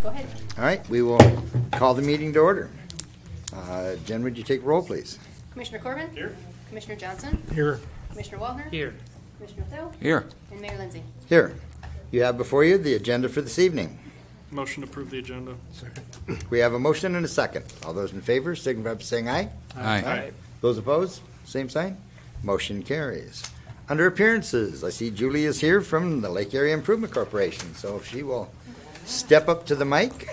Go ahead. All right, we will call the meeting to order. Jen, would you take roll, please? Commissioner Corbin? Here. Commissioner Johnson? Here. Commissioner Waldner? Here. Commissioner Thill? Here. And Mayor Lindsay. Here. You have before you the agenda for this evening. Motion to approve the agenda. Second. We have a motion and a second. All those in favor, signify by saying aye. Aye. Those opposed, same sign. Motion carries. Under appearances, I see Julie is here from the Lake Area Improvement Corporation, so if she will step up to the mic.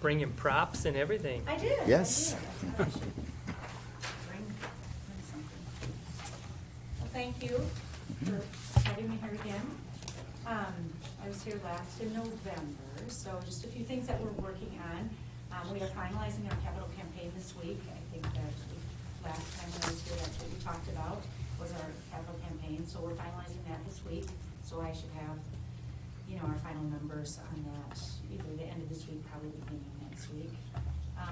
Bringing props and everything. I did. Yes. I did. Well, thank you for having me here again. I was here last in November, so just a few things that we're working on. We are finalizing our capital campaign this week. I think that last time when I was here, that's what we talked about, was our capital campaign. So we're finalizing that this week. So I should have, our final numbers on that either the end of this week, probably beginning of next week.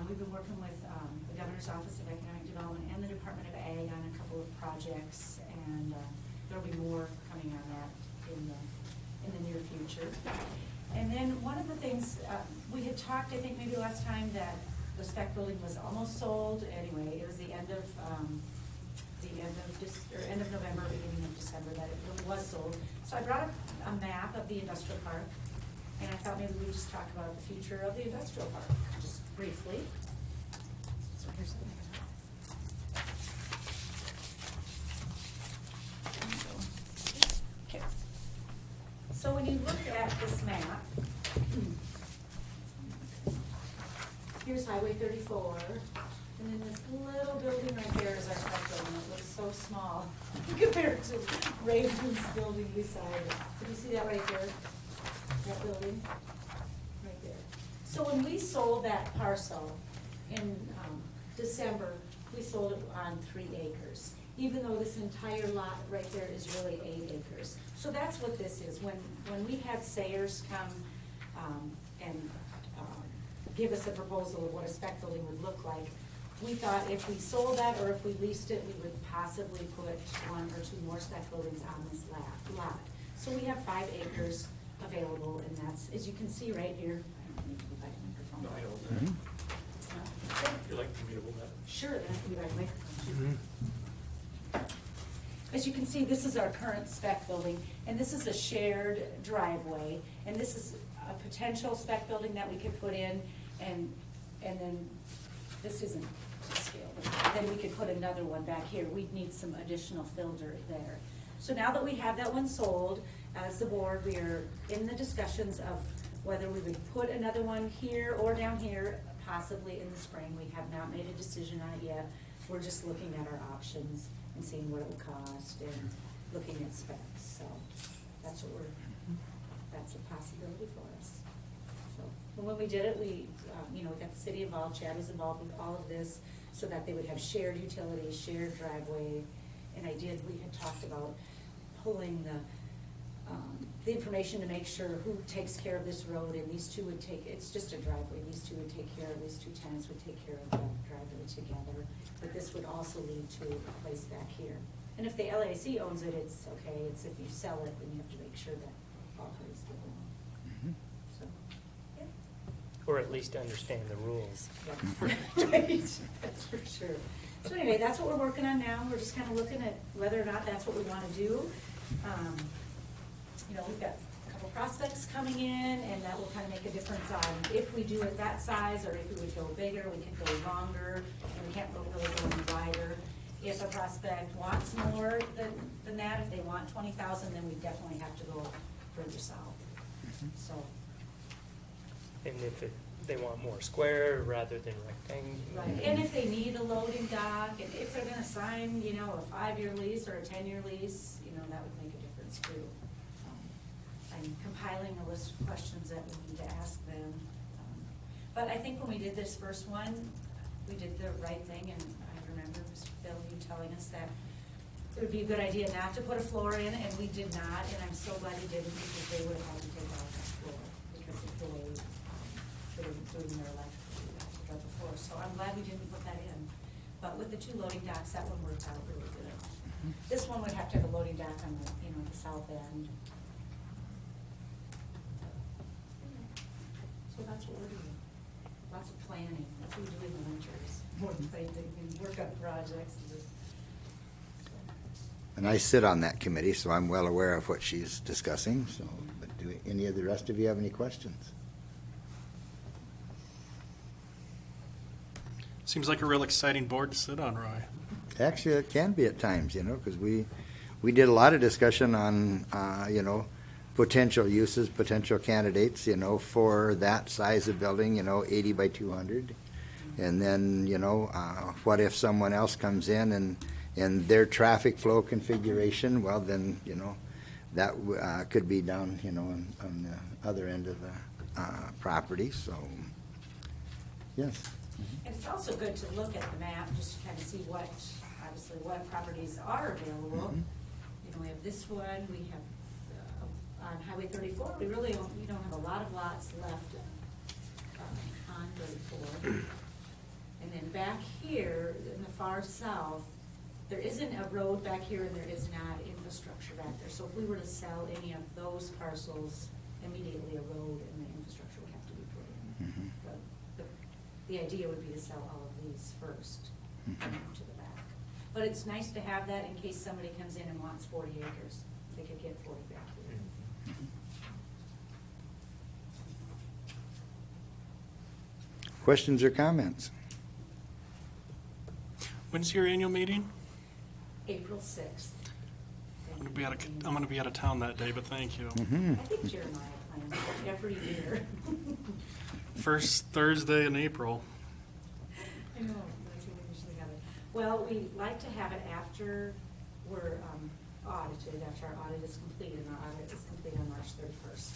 We've been working with the Governor's Office of Economic Development and the Department of Ag on a couple of projects, and there'll be more coming on that in the near future. And then one of the things, we had talked, I think maybe last time, that the spec building was almost sold. Anyway, it was the end of November, beginning of December, that it was sold. So I brought a map of the industrial park, and I thought maybe we'd just talk about the future of the industrial park, just briefly. So here's the map. Okay. So when you look at this map, here's Highway 34, and then this little building right there is our spec building. It looks so small compared to Raven's building beside it. Did you see that right there? That building? Right there. So when we sold that parcel in December, we sold it on 3 acres, even though this entire lot right there is really 8 acres. So that's what this is. When we had Sayers come and give us a proposal of what a spec building would look like, we thought if we sold that or if we leased it, we would possibly put 1 or 2 more spec buildings on this lot. So we have 5 acres available, and that's, as you can see right here. I don't need to go back to the microphone. You like to mutable that? Sure, then I can be back to the microphone. As you can see, this is our current spec building, and this is a shared driveway, and this is a potential spec building that we could put in, and then this isn't to scale, but then we could put another one back here. We'd need some additional filter there. So now that we have that one sold, as the board, we are in the discussions of whether we would put another one here or down here, possibly in the spring. We have not made a decision on it yet. We're just looking at our options and seeing what it would cost and looking at specs. So that's a possibility for us. So when we did it, we got the city involved. Chad was involved with all of this so that they would have shared utilities, shared driveway. And we had talked about pulling the information to make sure who takes care of this road, and these two would it's just a driveway, these two would take care of, these 2 tenants would take care of the driveway together. But this would also lead to a place back here. And if the LAC owns it, it's okay. It's if you sell it, then you have to make sure that all parties get along. So, yeah. Or at least understand the rules. Right, that's for sure. So anyway, that's what we're working on now. We're just kind of looking at whether or not that's what we want to do. We've got a couple prospects coming in, and that will kind of make a difference on if we do it that size, or if we would go bigger, we can go longer, and we can't really go any wider. If a prospect wants more than that, if they want 20,000, then we definitely have to go further south. So. And if they want more square rather than rectangle. Right, and if they need a loading dock, and if they're gonna sign, a 5-year lease or a 10-year lease, that would make a difference too. I'm compiling a list of questions that we need to ask them. But I think when we did this first one, we did the right thing, and I remember Mr. Phil, you telling us that it would be a good idea not to put a floor in, and we did not, and I'm so glad he didn't, because they would have had to take out that floor because of the way they were doing their electrical, they had to take out the floor. So I'm glad we didn't put that in. But with the 2 loading docks, that one worked out really good. This one would have to have a loading dock on the, at the south end. That's what we're doing. Lots of planning. That's what we do in the winters. More than painting and work on projects. And I sit on that committee, so I'm well aware of what she's discussing, so, but do any of the rest of you have any questions? Seems like a real exciting board to sit on, Roy. Actually, it can be at times, because we did a lot of discussion on, potential uses, potential candidates, for that size of building, 80 by 200. And then, what if someone else comes in and their traffic flow configuration, well, then, that could be down, on the other end of the property, so, yes. And it's also good to look at the map, just to kind of see what, obviously, what properties are available. Mhm. We have this one, we have, on Highway 34, we don't have a lot of lots left on 34. And then back here, in the far south, there isn't a road back here and there is not infrastructure back there. So if we were to sell any of those parcels, immediately a road and the infrastructure would have to be put in. Mhm. But the idea would be to sell all of these first and move to the back. But it's nice to have that in case somebody comes in and wants 40 acres. They could get 40 back here. Questions or comments? When's your annual meeting? April 6th. I'm gonna be out of town that day, but thank you. Mhm. I think Jeremiah plans it every year. First Thursday in April. I know, that's when we usually have it. Well, we like to have it after we're audited, after our audit is complete, and our audit is complete on March 31st.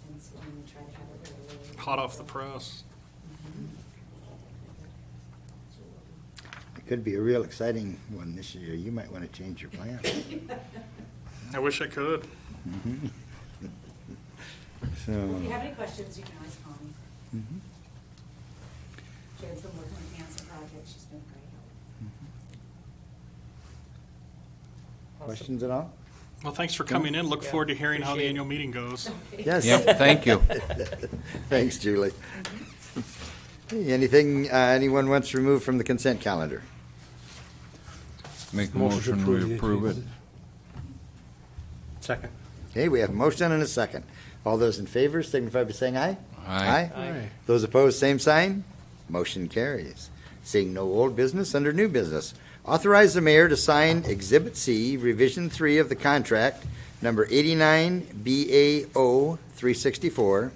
And so when we try to have it right away. Hot off the press. Mhm. It could be a real exciting one this year. You might want to change your plan. I wish I could. Mhm. If you So, have any questions, you can always call me. mhm. Jan's been working with Hanson Project, she's been a great help. Awesome. Questions at all? Well, thanks for coming in. Look Yeah, forward to hearing how the appreciate it. annual meeting goes. Okay. Yes. Yep, thank you. Thanks, Julie. Hey, anything anyone wants removed from the consent calendar? Make a motion, we approve it. Second. Okay, we have a motion and a second. All those in favor signify by saying aye. Aye. Aye. Those opposed, same sign. Motion carries. Seeing no old business, under new business. Authorize the mayor to sign Exhibit C, Revision 3 of the contract, number 89 BAO 364,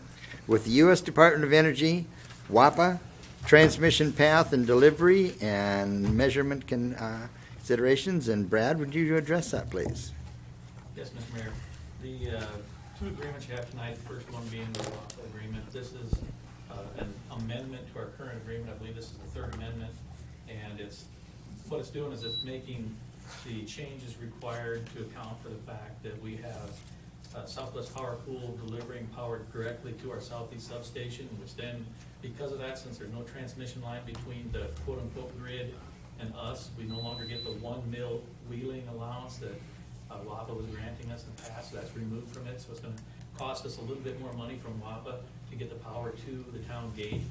with the U.S. Department of Energy, WAPA, transmission path and delivery and measurement considerations. And Brad, would you address that, please? Yes, Mr. Mayor. The two agreements you have tonight, the first one being the WAPA agreement. This is an amendment to our current agreement. I believe this is the third amendment. And what it's doing is it's making the changes required to account for the fact that we have Southwest Power Pool delivering power directly to our southeast substation, which then, because of that, since there's no transmission line between the quote-unquote grid and us, we no longer get the 1 mil wheeling allowance that WAPA was granting us in the past, so that's removed from it. So it's gonna cost us a little bit more money from WAPA to get the power to the town gate.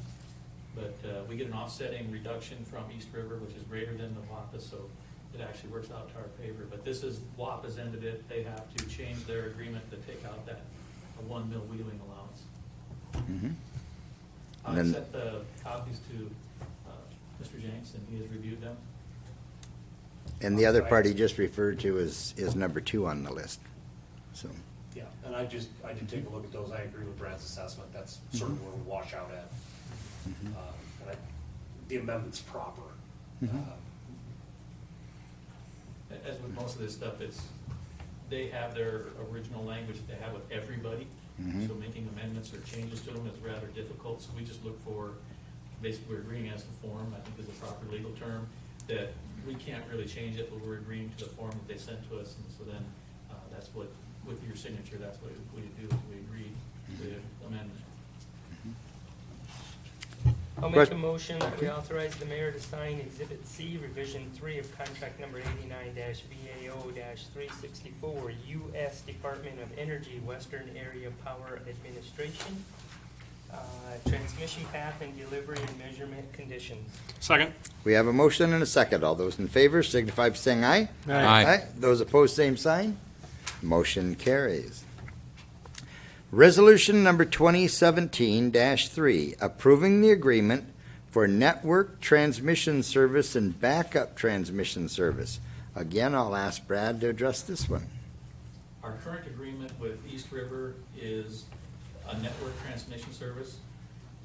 But we get an offsetting reduction from East River, which is greater than the WAPA, so it actually works out to our favor. But this is WAPA's end of it. They have to change their agreement to take out that 1 mil wheeling allowance. Mhm. I And then- sent the copies to Mr. Jenks, and he has reviewed them. And the other part he just referred to is number 2 on the list. So, Yeah, and I did take a look at those, I agree with Brad's assessment, that's sort of where we wash out at. Mhm. The amendment's proper. Mhm. As with most of this stuff, they have their original language that they have with everybody. Mhm. So making amendments or changes to them is rather difficult, so we just look for, basically we're agreeing as to form, I think is a proper legal term, that we can't really change it, but we're agreeing to the form that they sent to us, and so then, that's what, with your signature, that's what we do, is we agree to the amendment. I'll make Question- a motion that we Okay. authorize the mayor to sign Exhibit C, Revision 3 of contract number 89-VAO-364, U.S. Department of Energy, Western Area Power Administration. Transmission path and delivery and measurement conditions. Second. We have a motion and a second. All those in favor signify by saying aye. Aye. Those opposed, same sign. Motion carries. Resolution number 2017-3, approving the agreement for network transmission service and backup transmission service. Again, I'll ask Brad to address this one. Our current agreement with East River is a network transmission service.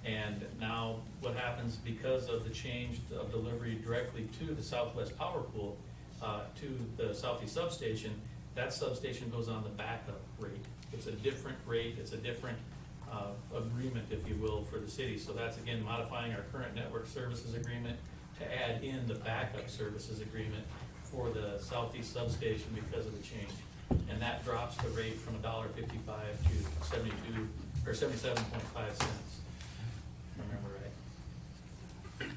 And now what happens because of the change of delivery directly to the Southwest Power Pool, to the Southeast substation, that substation goes on the backup rate. It's a different rate, it's a different agreement, if you will, for the city. So that's again modifying our current network services agreement to add in the backup services agreement for the Southeast substation because of the change. And that drops the rate from $1.55 to 72 or 77.5 cents. Remember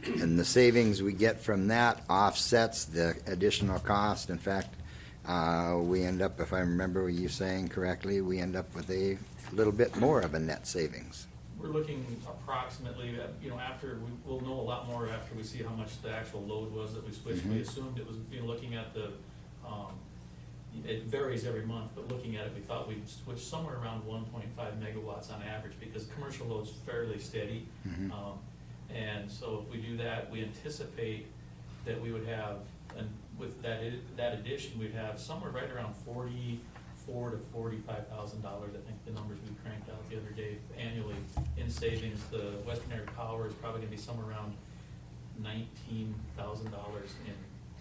right? And the savings we get from that offsets the additional cost. In fact, we end up, if I remember you saying correctly, we end up with a little bit more of a net savings. We're looking approximately, after, we'll know a lot more after we see how much the actual load was that we switched. We assumed it was, looking at the, it varies every month, but looking at it, we thought we'd switch somewhere around 1.5 megawatts on average because commercial load's fairly steady. And so if we do that, we anticipate that we would have, and with that addition, we'd have somewhere right around $44,000 to $45,000. I think the numbers we cranked out the other day annually in savings. The Western Area Power is probably going to be somewhere around $19,000 in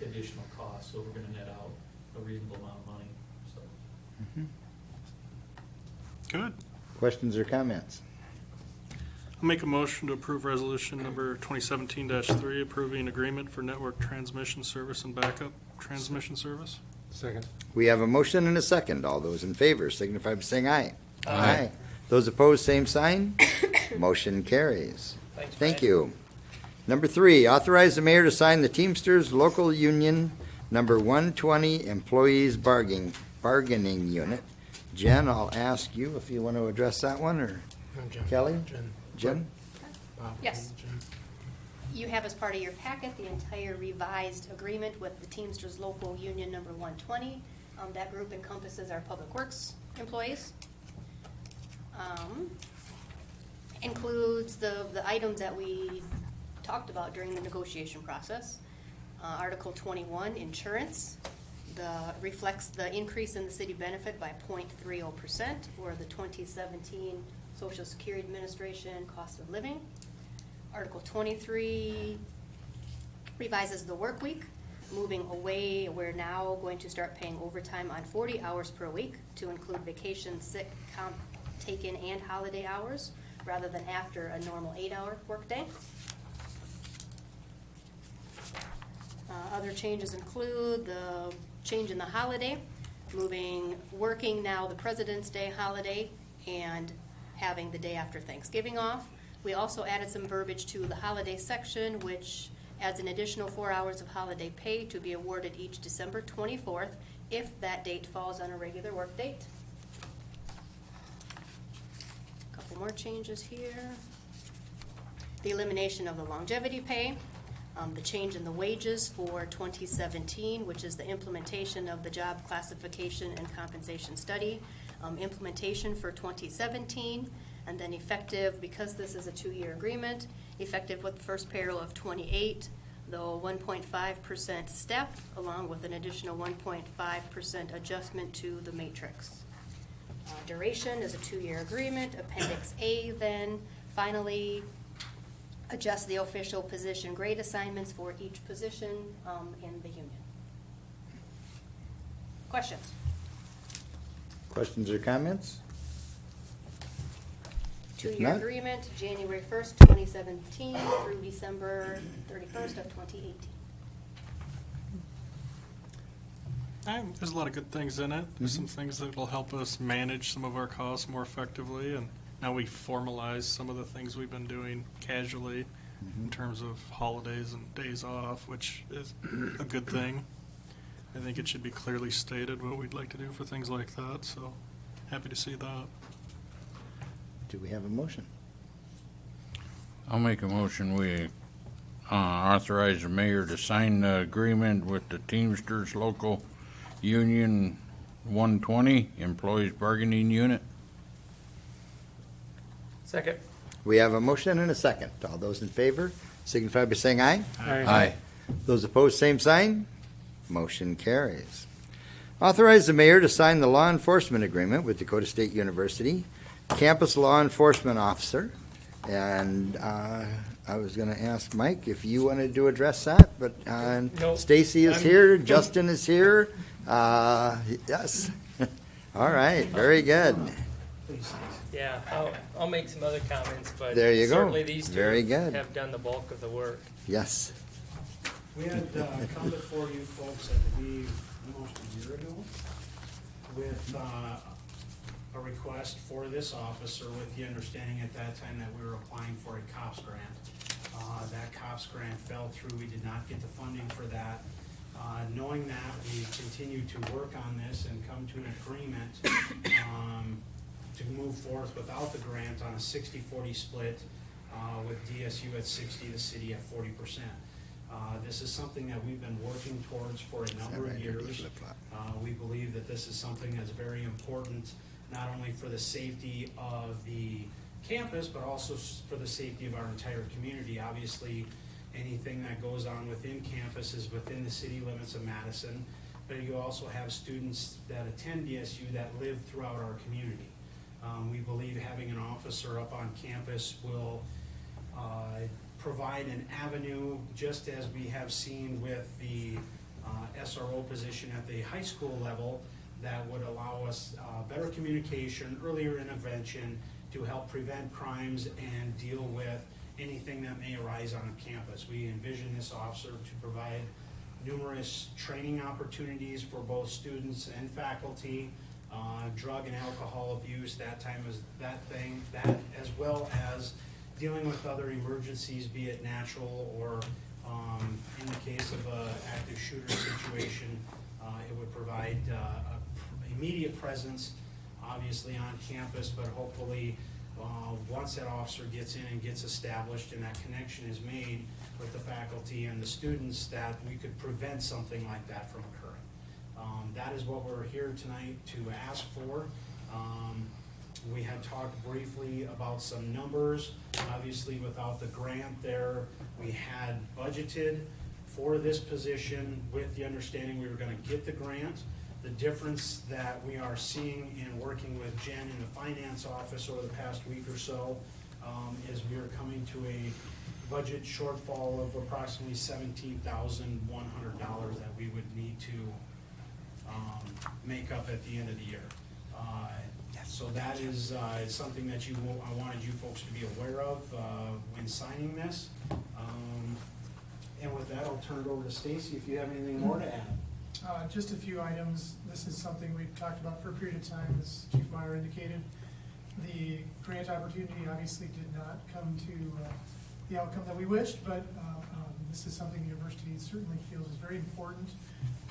additional costs. So we're going to net out a reasonable amount of money. So. Good. Questions or comments? I'll make a motion to approve resolution number 2017-3, approving agreement for network transmission service and backup transmission service. Second. We have a motion and a second. All those in favor signify by saying aye. Aye. Those opposed, same sign. Motion carries. Thanks, Thank Brad. you. Number 3, authorize the mayor to sign the Teamsters Local Union Number 120 Employees Bargaining Unit. Jen, I'll ask you if you want to address that one, or Kelly? Jen? Yes. You have as part of your packet the entire revised agreement with the Teamsters Local Union Number 120. That group encompasses our public works employees. Includes the items that we talked about during the negotiation process. Article 21, insurance, reflects the increase in the city benefit by 0.30%, or the 2017 Social Security Administration cost of living. Article 23 revises the work week, moving away. We're now going to start paying overtime on 40 hours per week to include vacation, sick, comp taken, and holiday hours, rather than after a normal 8-hour workday. Other changes include the change in the holiday, moving working now the President's Day holiday and having the day after Thanksgiving off. We also added some verbiage to the holiday section, which adds an additional 4 hours of holiday pay to be awarded each December 24th if that date falls on a regular work date. A couple more changes here. The elimination of the longevity pay. The change in the wages for 2017, which is the implementation of the job classification and compensation study. Implementation for 2017, and then effective, because this is a 2-year agreement, effective with the first payroll of 28, the 1.5% step, along with an additional 1.5% adjustment to the matrix. Duration is a 2-year agreement. Appendix A then finally adjust the official position grade assignments for each position in the union. Questions? Questions or comments? If 2-year not- agreement, January 1st, 2017 through December 31st of 2018. There's a lot of good things in it. There's some things that will help us manage some of our costs more effectively, and now we formalize some of the things we've been doing casually in terms of holidays and days off, which is a good thing. I think it should be clearly stated what we'd like to do for things like that, so happy to see that. Do we have a motion? I'll make a motion, we authorize the mayor to sign the agreement with the Teamsters Local Union 120 Employees Bargaining Unit. Second. We have a motion and a second. All those in favor signify by saying aye. Aye. Those opposed, same sign. Motion carries. Authorize the mayor to sign the law enforcement agreement with Dakota State University, campus law enforcement officer. And I was going to ask Mike if you wanted to address that, but Nope. Stacy is here, Justin is here. Yes. All right, very good. Yeah, I'll make some other comments, but There you go. certainly these two Very good. have done the bulk of the work. Yes. We had come before you folks, I believe, almost a year ago, with a request for this officer with the understanding at that time that we were applying for a COPS grant. That COPS grant fell through. We did not get the funding for that. Knowing that, we continued to work on this and come to an agreement to move forth without the grant on a 60-40 split with DSU at 60, the city at 40%. This is something that we've been working towards for a number of years. We believe that this is something that's very important, not only for the safety of the campus, but also for the safety of our entire community. Obviously, anything that goes on within campus is within the city limits of Madison, but you also have students that attend DSU that live throughout our community. We believe having an officer up on campus will provide an avenue, just as we have seen with the SRO position at the high school level, that would allow us better communication, earlier intervention to help prevent crimes and deal with anything that may arise on a campus. We envision this officer to provide numerous training opportunities for both students and faculty, drug and alcohol abuse, that as well as dealing with other emergencies, be it natural or in the case of an active shooter situation, it would provide immediate presence, obviously on campus, but hopefully once that officer gets in and gets established and that connection is made with the faculty and the students, that we could prevent something like that from occurring. That is what we're here tonight to ask for. We had talked briefly about some numbers. Obviously, without the grant there, we had budgeted for this position with the understanding we were going to get the grant. The difference that we are seeing in working with Jen in the finance office over the past week or so is we are coming to a budget shortfall of approximately $17,100 that we would need to make up at the end of the year. So that is something that I wanted you folks to be aware of when signing this. And with that, I'll turn it over to Stacy if you have anything more to add. Just a few items. This is something we've talked about for a period of time, as Chief Meyer indicated. The grant opportunity obviously did not come to the outcome that we wished, but this is something the university certainly feels is very important.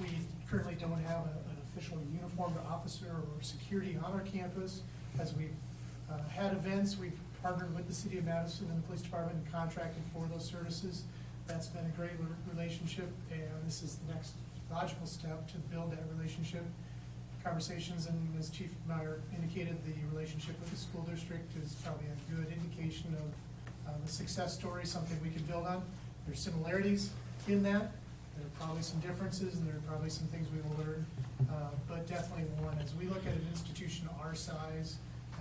We currently don't have an official uniformed officer or security on our campus. As we've had events, we've partnered with the city of Madison and the police department and contracted for those services. That's been a great relationship, and this is the next logical step to build that relationship. Conversations, and as Chief Meyer indicated, the relationship with the school district is probably a good indication of a success story, something we can build on. There's similarities in that. There are probably some differences, and there are probably some things we will learn, but definitely one. As we look at an institution our size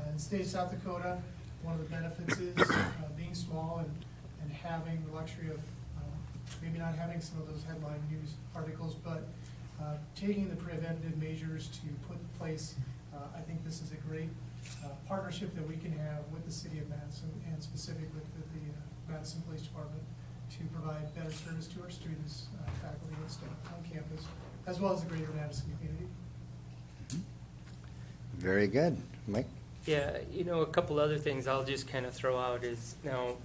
in the state of South Dakota, one of the benefits is being small and having the luxury of maybe not having some of those headline news articles, but taking the preventative measures to put in place. I think this is a great partnership that we can have with the city of Madison and specifically with the Madison Police Department to provide better service to our students, faculty, and staff on campus, as well as the greater Madison community. Very good. Mike? Yeah, a couple other things I'll just kind of throw out is, now,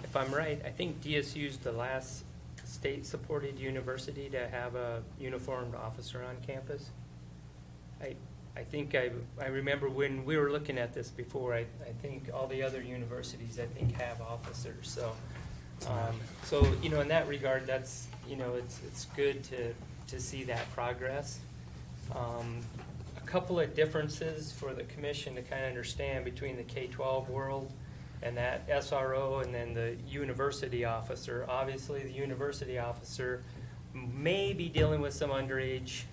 if I'm right, I think DSU's the last state-supported university to have a uniformed officer on campus. I think I remember when we were looking at this before, I think all the other universities, I think, have officers, so. So, you know, in that regard, that's, you know, it's good to see that progress. A couple of differences for the commission to kind of understand between the K-12 world and that SRO and then the university officer. Obviously, the university officer may be dealing with some underage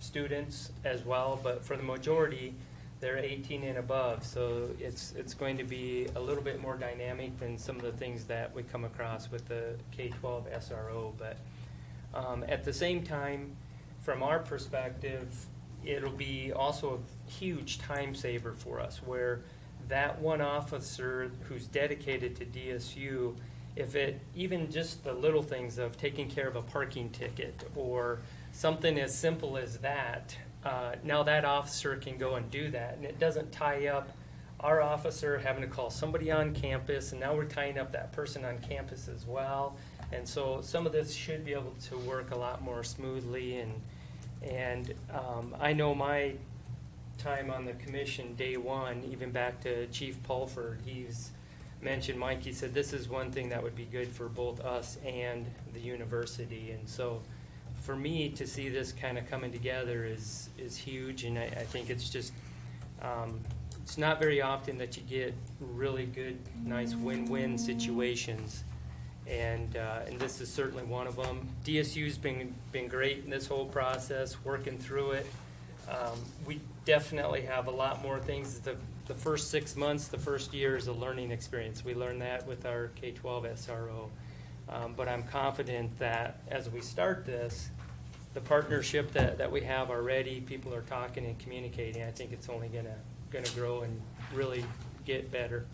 students as well, but for the majority, they're 18 and above, so it's going to be a little bit more dynamic than some of the things that we come across with the K-12 SRO. But at the same time, from our perspective, it'll be also a huge time saver for us, where that one officer who's dedicated to DSU, if it, even just the little things of taking care of a parking ticket or something as simple as that, now that officer can go and do that, and it doesn't tie up our officer having to call somebody on campus, and now we're tying up that person on campus as well. And so some of this should be able to work a lot more smoothly. And I know my time on the commission, day one, even back to Chief Pulford, he's mentioned, Mike, he said this is one thing that would be good for both us and the university. And so for me to see this kind of coming together is huge, and I think it's just, it's not very often that you get really good, nice win-win situations, and this is certainly one of them. DSU's been great in this whole process, working through it. We definitely have a lot more things. The first 6 months, the first year is a learning experience. We learned that with our K-12 SRO. But I'm confident that as we start this, the partnership that we have already, people are talking and communicating, I think it's only gonna grow and really get better.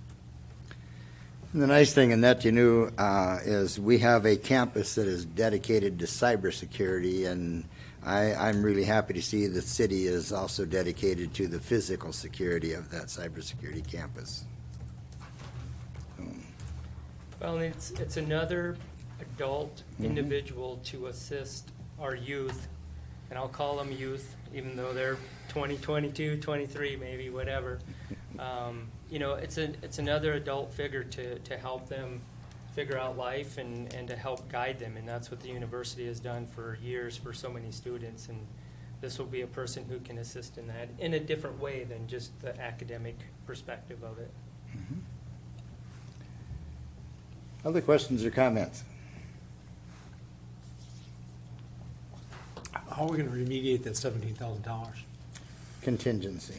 And the nice thing in that, is we have a campus that is dedicated to cybersecurity, and I'm really happy to see the city is also dedicated to the physical security of that cybersecurity campus. Well, it's another adult individual to assist our youth, and I'll call them youth, even though they're 20, 22, 23, maybe, whatever. You know, it's another adult figure to help them figure out life and to help guide them, and that's what the university has done for years for so many students, and this will be a person who can assist in that in a different way than just the academic perspective of it. Mm-hmm. Other questions or comments? How are we gonna remediate that $17,000? Contingency.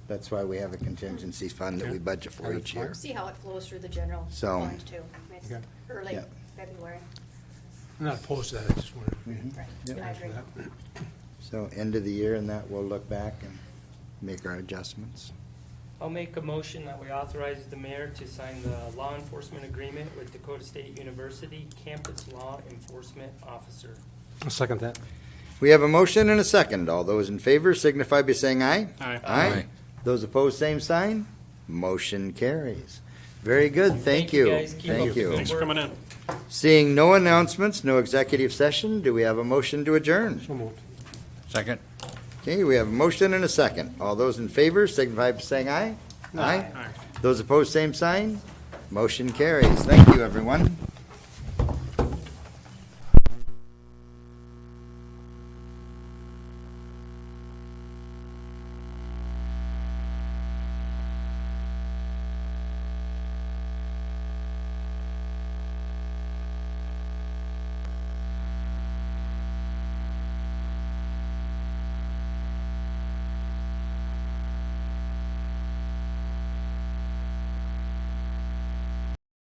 That's why we have a contingency fund that we budget for each year. See how it flows through the general So- fund too. It's Okay. early Yeah. February. I'm not opposed to that, I just wanted to Right. Yep. I agree. So end of the year, and that we'll look back and make our adjustments. I'll make a motion that we authorize the mayor to sign the law enforcement agreement with Dakota State University Campus Law Enforcement Officer. I'll second that. We have a motion and a second. All those in favor signify by saying aye. Aye. Aye. Those opposed, same sign. Motion carries. Very good, thank you. guys. Keep up Thank the you. good Thanks for coming in. Seeing no announcements, no executive session, do we have a motion to adjourn? So moved. Second? Okay, we have a motion and a second. All those in favor signify by saying aye. Aye. Aye. Those opposed, same sign. Motion carries. Thank you, everyone.